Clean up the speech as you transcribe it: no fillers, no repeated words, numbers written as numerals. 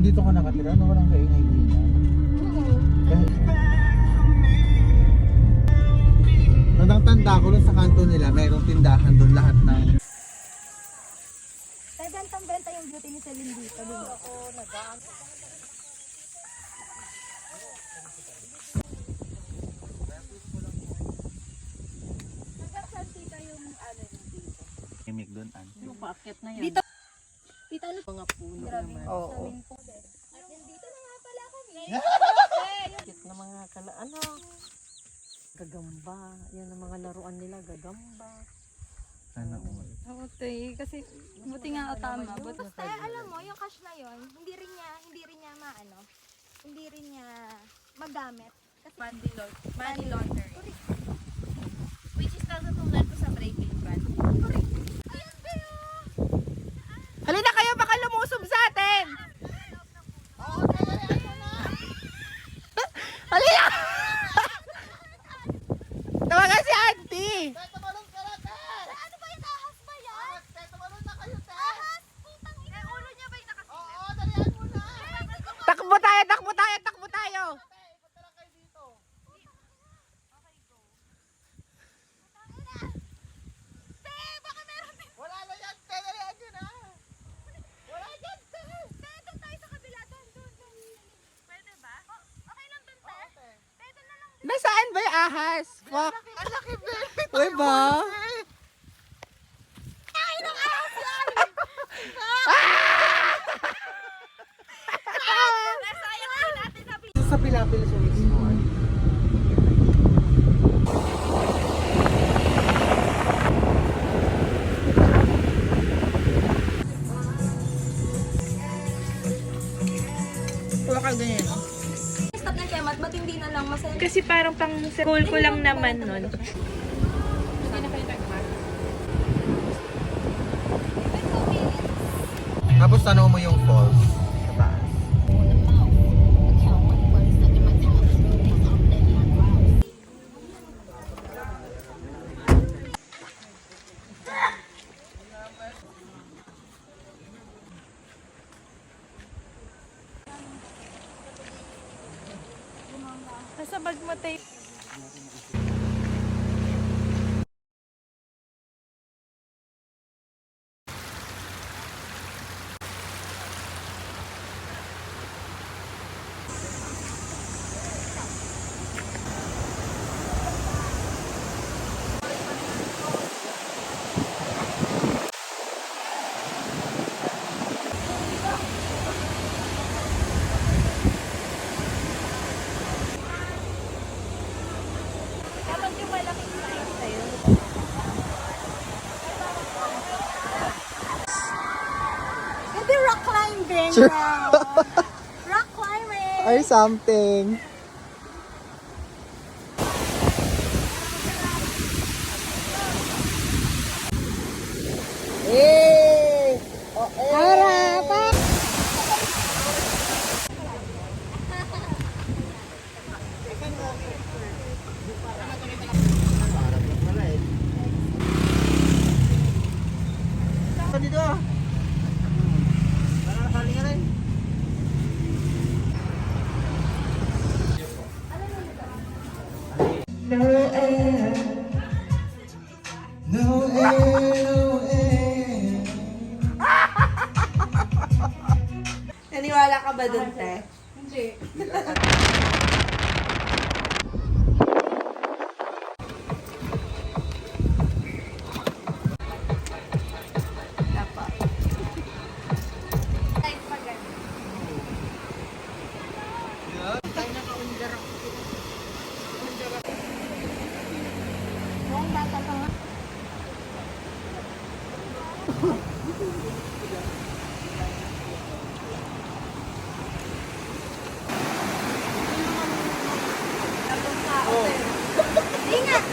dito ka nakatira, no? Walang kaingay-ingay. Oo. Tandang-tanda ko lang sa kanto nila, mayroong tindahan doon lahat ng... Kaya bentang-benta yung beauty ni Celine dito. Oo, nagaan. Nagkaksan tita yung ano dito. Imig doon, an. Yung paakyat na yan. Dito. Tita, ano? Mga puno Grabe. naman. Oo. At dito na nga pala kami. Cute na mga ano, gagamba. Yan ang mga laruan nila, gagamba. Sana all. Oo, kasi buti nga o tama. Basta alam mo, yung cash na yon, hindi rin niya maano. Hindi rin niya magamit. Kasi Money laundering. Which is natutulad ko sa breaking bad. ayan kayo. Halina kayo, baka lumusob sa atin! Halina! Tawagan si auntie! Ano ba yung ahas ba yan? Ahas? Putang ina. Ulo niya ba yung nakasilip? Takbo tayo, takbo tayo, takbo tayo! Doon tayo sa kabila. Doon. Pwede ba? Okay lang doon, te? Te, doon na lang. Nasaan ba yung ahas? Fuck! Uy ba? Sa Pilapil siya mismo, ay. Huwag ka ganyan. Stop ng kemat, ba't hindi na lang masaya? Kasi parang pang school ko lang naman nun. Tapos tanong mo yung falls sa taas. Nasa bag mo tayo. Kapag yung malaking size sa'yo. Hindi rock climbing. Rock climbing. Or something. Eh! Harap! Dito ah. Nakakali ka rin. No air. No air, no air. Naniwala ka ba dun, te? Hindi. Buong bata pa nga. Ingat!